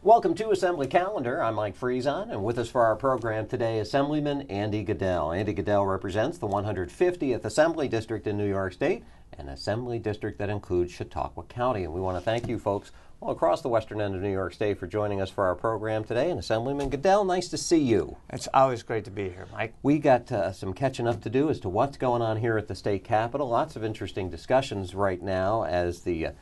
Welcome to Assembly Calendar. I'm Mike Friesen, and with us for our program today, Assemblyman Andy Goodell. Andy Goodell represents the 150th Assembly District in New York State, an Assembly District that includes Chautauqua County. And we want to thank you folks all across the western end of New York State for joining us for our program today. And Assemblyman Goodell, nice to see you. It's always great to be here, Mike. We got some catching up to do as to what's going on here at the state capitol. Lots of interesting discussions right now as the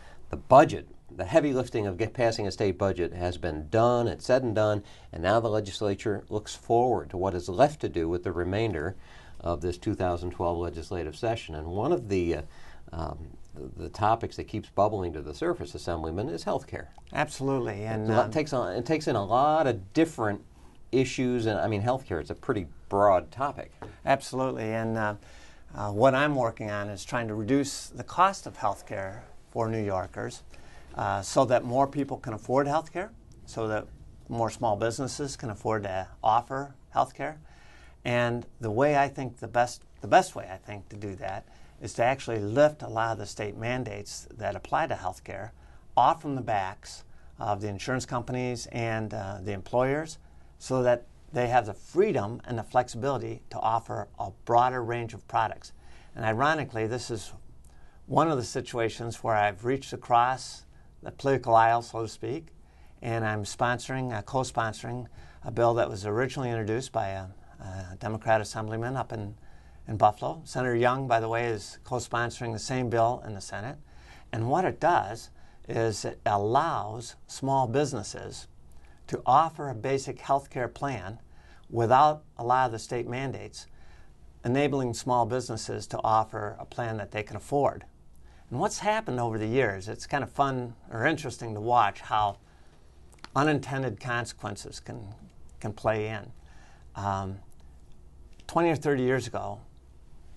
budget, the heavy lifting of passing a state budget has been done, it's said and done, and now the legislature looks forward to what is left to do with the remainder of this 2012 legislative session. And one of the topics that keeps bubbling to the surface, Assemblyman, is health care. Absolutely. And it takes in a lot of different issues, and I mean, health care is a pretty broad topic. Absolutely. And what I'm working on is trying to reduce the cost of health care for New Yorkers, so that more people can afford health care, so that more small businesses can afford to offer health care. And the way I think the best way I think to do that is to actually lift a lot of the state mandates that apply to health care off from the backs of the insurance companies and the employers, so that they have the freedom and the flexibility to offer a broader range of products. And ironically, this is one of the situations where I've reached across the political aisle, so to speak, and I'm co-sponsoring a bill that was originally introduced by a Democrat assemblyman up in Buffalo. Senator Young, by the way, is co-sponsoring the same bill in the Senate. And what it does is it allows small businesses to offer a basic health care plan without a lot of the state mandates, enabling small businesses to offer a plan that they can afford. And what's happened over the years, it's kind of fun or interesting to watch how unintended consequences can play in. 20 or 30 years ago,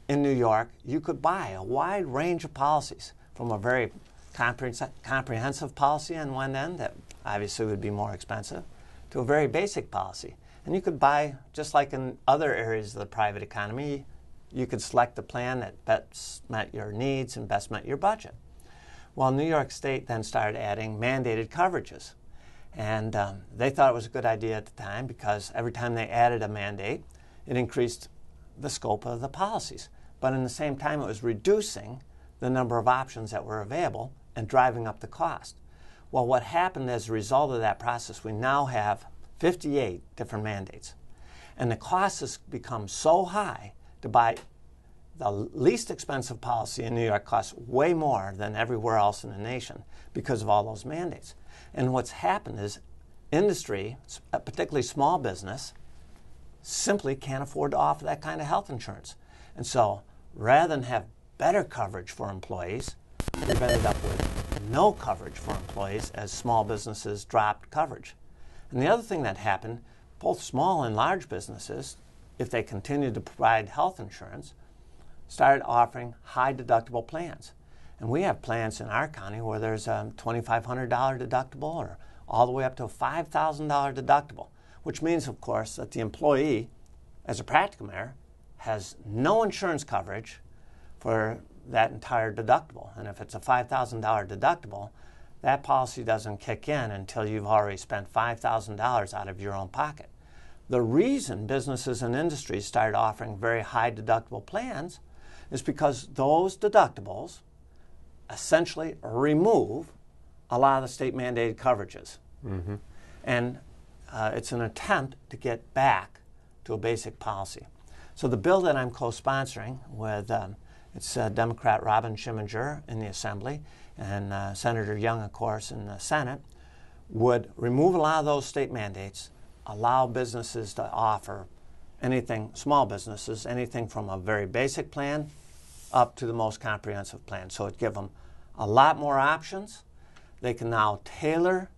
in New York, you could buy a wide range of policies, from a very comprehensive policy on one end that obviously would be more expensive, to a very basic policy. And you could buy, just like in other areas of the private economy, you could select the plan that best met your needs and best met your budget. Well, New York State then started adding mandated coverages. And they thought it was a good idea at the time, because every time they added a mandate, it increased the scope of the policies. But in the same time, it was reducing the number of options that were available and driving up the cost. Well, what happened as a result of that process, we now have 58 different mandates. And the cost has become so high to buy the least expensive policy in New York costs way more than everywhere else in the nation because of all those mandates. And what's happened is industry, particularly small business, simply can't afford to offer that kind of health insurance. And so rather than have better coverage for employees, they've ended up with no coverage for employees as small businesses dropped coverage. And the other thing that happened, both small and large businesses, if they continued to provide health insurance, started offering high deductible plans. And we have plans in our county where there's a $2,500 deductible, or all the way up to a $5,000 deductible, which means, of course, that the employee, as a practical matter, has no insurance coverage for that entire deductible. And if it's a $5,000 deductible, that policy doesn't kick in until you've already spent $5,000 out of your own pocket. The reason businesses and industries started offering very high deductible plans is because those deductibles essentially remove a lot of the state mandated coverages. Mm-hmm. And it's an attempt to get back to a basic policy. So the bill that I'm co-sponsoring with, it's Democrat Robin Schimminger in the Assembly and Senator Young, of course, in the Senate, would remove a lot of those state mandates, allow businesses to offer anything, small businesses, anything from a very basic plan up to the most comprehensive plan. So it gives them a lot more options. They can now tailor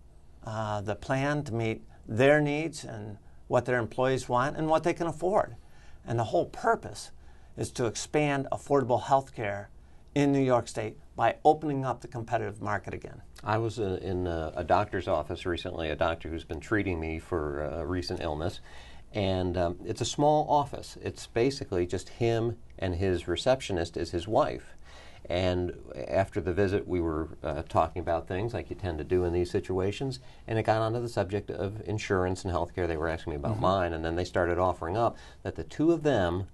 the plan to meet their needs and what their employees want and what they can afford. And the whole purpose is to expand affordable health care in New York State by opening up the competitive market again. I was in a doctor's office recently, a doctor who's been treating me for a recent illness, and it's a small office. It's basically just him and his receptionist is his wife. And after the visit, we were talking about things like you tend to do in these situations, and it got onto the subject of insurance and health care. They were asking me about mine, and then they started offering up that the two of them,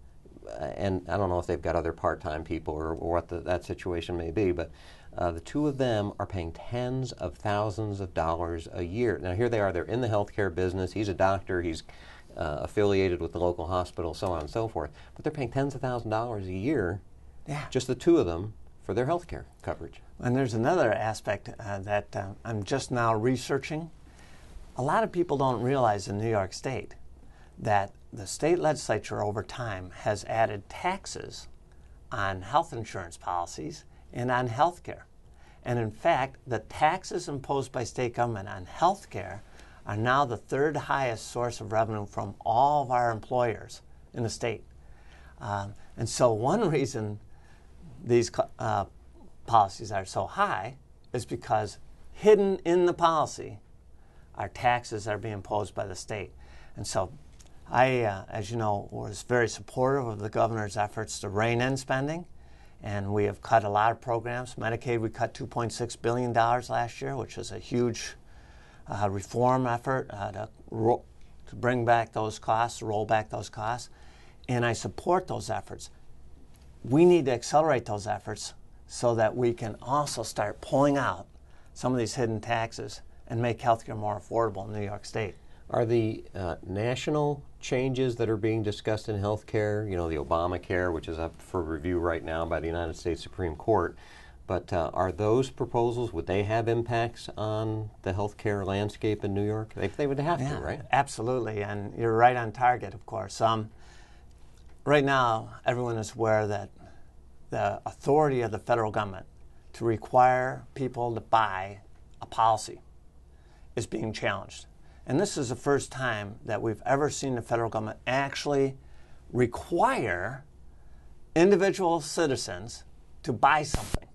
and I don't know if they've got other part-time people or what that situation may be, but the two of them are paying tens of thousands of dollars a year. Now here they are, they're in the healthcare business. He's a doctor, he's affiliated with the local hospital, so on and so forth. But they're paying tens of thousands of dollars a year, just the two of them, for their health care coverage. And there's another aspect that I'm just now researching. A lot of people don't realize in New York State that the state legislature over time has added taxes on health insurance policies and on health care. And in fact, the taxes imposed by state government on health care are now the third highest source of revenue from all of our employers in the state. And so one reason these policies are so high is because hidden in the policy are taxes that are being imposed by the state. And so I, as you know, was very supportive of the governor's efforts to rein in spending, and we have cut a lot of programs. Medicaid, we cut $2.6 billion last year, which is a huge reform effort to bring back those costs, roll back those costs, and I support those efforts. We need to accelerate those efforts so that we can also start pulling out some of these hidden taxes and make healthcare more affordable in New York State. Are the national changes that are being discussed in healthcare, you know, the Obamacare, which is up for review right now by the United States Supreme Court, but are those proposals, would they have impacts on the healthcare landscape in New York? They would have to, right? Absolutely, and you're right on target, of course. Right now, everyone is aware that the authority of the federal government to require people to buy a policy is being challenged. And this is the first time that we've ever seen the federal government actually require individual citizens to buy something,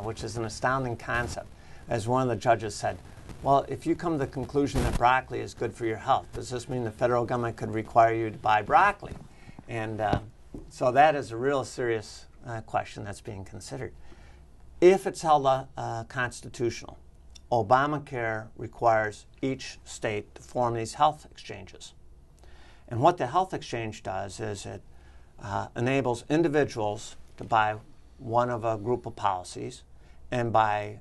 which is an astounding concept. As one of the judges said, well, if you come to the conclusion that broccoli is good for your health, does this mean the federal government could require you to buy broccoli? And so that is a real serious question that's being considered. If it's held constitutional, Obamacare requires each state to form these health exchanges. And what the health exchange does is it enables individuals to buy one of a group of policies, and by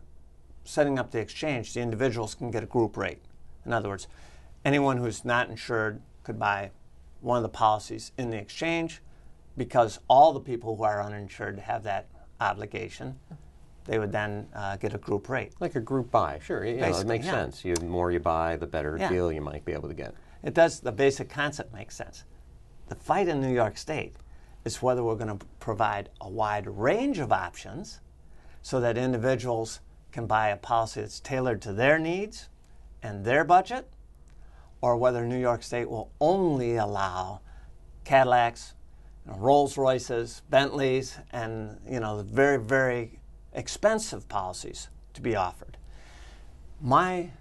setting up the exchange, the individuals can get a group rate. In other words, anyone who's not insured could buy one of the policies in the exchange, because all the people who are uninsured have that obligation. They would then get a group rate. Like a group buy, sure. You know, it makes sense. The more you buy, the better deal you might be able to get. It does. The basic concept makes sense. The fight in New York State is whether we're going to provide a wide range of options so that individuals can buy a policy that's tailored to their needs and their budget, or whether New York State will only allow Cadillacs, Rolls Royces, Bentleys, and the very, very expensive policies to be offered. My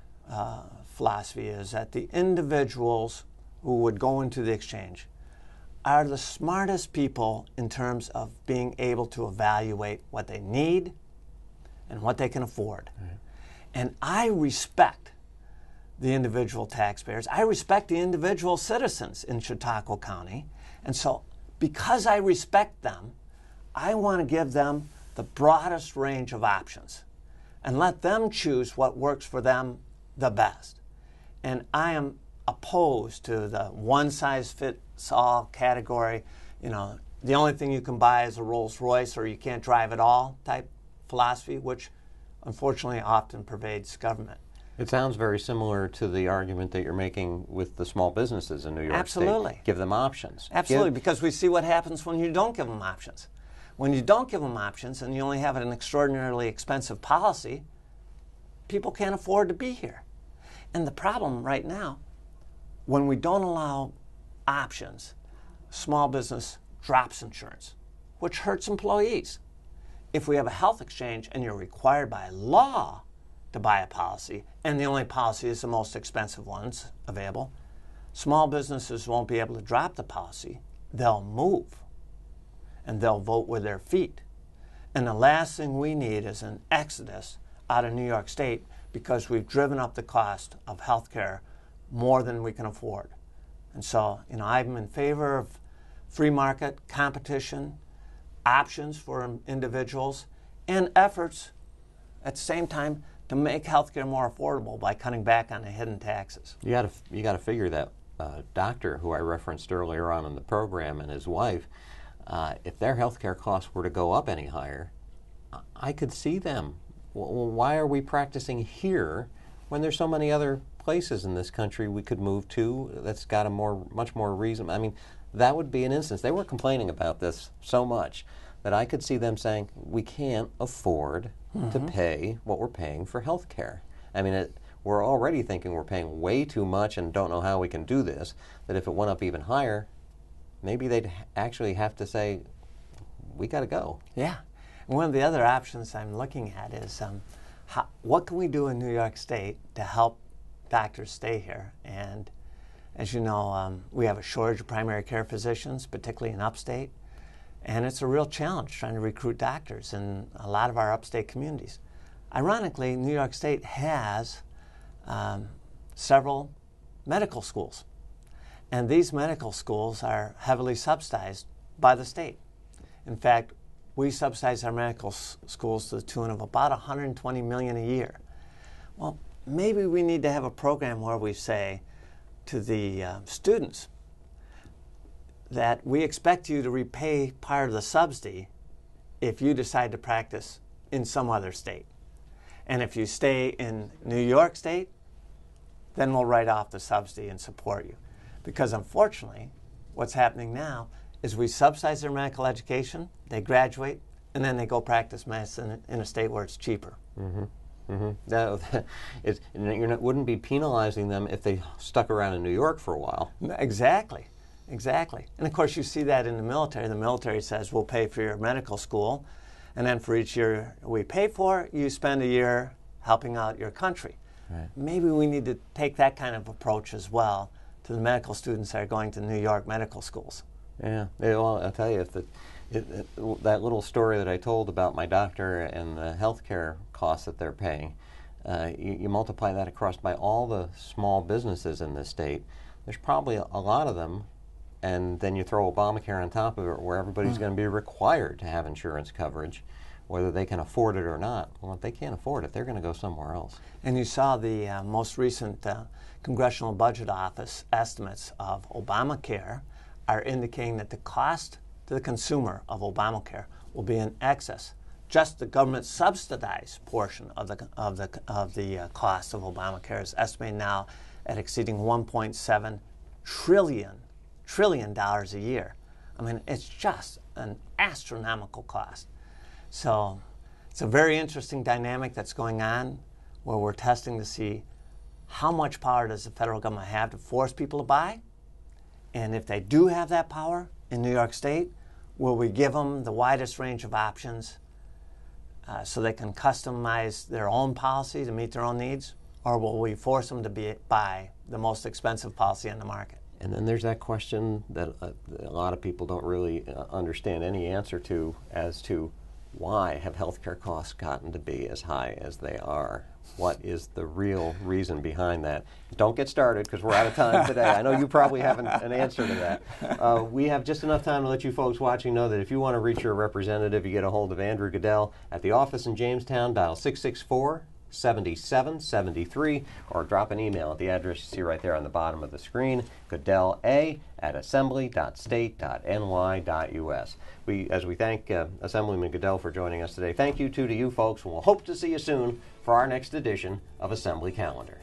philosophy is that the individuals who would go into the exchange are the smartest people in terms of being able to evaluate what they need and what they can afford. Mm-hmm. And I respect the individual taxpayers. I respect the individual citizens in Chautauqua County. And so because I respect them, I want to give them the broadest range of options and let them choose what works for them the best. And I am opposed to the one-size-fits-all category, the only thing you can buy is a Rolls Royce or you can't drive at all type philosophy, which unfortunately often pervades government. It sounds very similar to the argument that you're making with the small businesses in New York Absolutely. State. Give them options. Absolutely, because we see what happens when you don't give them options. When you don't give them options and you only have an extraordinarily expensive policy, people can't afford to be here. And the problem right now, when we don't allow options, small business drops insurance, which hurts employees. If we have a health exchange and you're required by law to buy a policy, and the only policy is the most expensive ones available, small businesses won't be able to drop the policy. They'll move, and they'll vote with their feet. And the last thing we need is an exodus out of New York State because we've driven up the cost of health care more than we can afford. And so, I'm in favor of free market, competition, options for individuals, and efforts at the same time to make healthcare more affordable by cutting back on the hidden taxes. You got to figure that doctor who I referenced earlier on in the program and his wife, if their healthcare costs were to go up any higher, I could see them. Well, why are we practicing here when there's so many other places in this country we could move to that's got a much more reason? I mean, that would be an instance. They were complaining about this so much that I could see them saying, we can't afford to pay what we're paying for health care. I mean, we're already thinking we're paying way too much and don't know how we can do this, that if it went up even higher, maybe they'd actually have to say, we got to go. Yeah. And one of the other options I'm looking at is what can we do in New York State to help doctors stay here? And as you know, we have a shortage of primary care physicians, particularly in upstate. And it's a real challenge trying to recruit doctors in a lot of our upstate communities. Ironically, New York State has several medical schools. And these medical schools are heavily subsidized by the state. In fact, we subsidize our medical schools to the tune of about $120 million a year. Well, maybe we need to have a program where we say to the students that we expect you to repay part of the subsidy if you decide to practice in some other state. And if you stay in New York State, then we'll write off the subsidy and support you. Because unfortunately, what's happening now is we subsidize their medical education, they graduate, and then they go practice medicine in a state where it's cheaper. Now, wouldn't be penalizing them if they stuck around in New York for a while. Exactly. And of course, you see that in the military. The military says, we'll pay for your medical school, and then for each year we pay for, you spend a year helping out your country. Right. Maybe we need to take that kind of approach as well to the medical students that are going to New York medical schools. Yeah, well, I'll tell you, that little story that I told about my doctor and the health care costs that they're paying, you multiply that across by all the small businesses in this state, there's probably a lot of them, and then you throw Obamacare on top of it where everybody's going to be required to have insurance coverage, whether they can afford it or not. Well, if they can't afford it, they're going to go somewhere else. And you saw the most recent Congressional Budget Office estimates of Obamacare are indicating that the cost to the consumer of Obamacare will be in excess. Just the government subsidized portion of the cost of Obamacare is estimated now at exceeding $1.7 trillion a year. I mean, it's just an astronomical cost. So it's a very interesting dynamic that's going on where we're testing to see how much power does the federal government have to force people to buy, and if they do have that power in New York State, will we give them the widest range of options so they can customize their own policy to meet their own needs, or will we force them to buy the most expensive policy on the market? And then there's that question that a lot of people don't really understand any answer to, as to why have healthcare costs gotten to be as high as they are? What is the real reason behind that? Don't get started because we're out of time today. I know you probably have an answer to that. We have just enough time to let you folks watching know that if you want to reach your representative, you get a hold of Andrew Goodell at the office in Jamestown. Dial 664-7773 or drop an email at the address you see right there on the bottom of the screen, goodella@assembly.state.ny.us. As we thank Assemblyman Goodell for joining us today, thank you to you folks, and we'll hope to see you soon for our next edition of Assembly Calendar.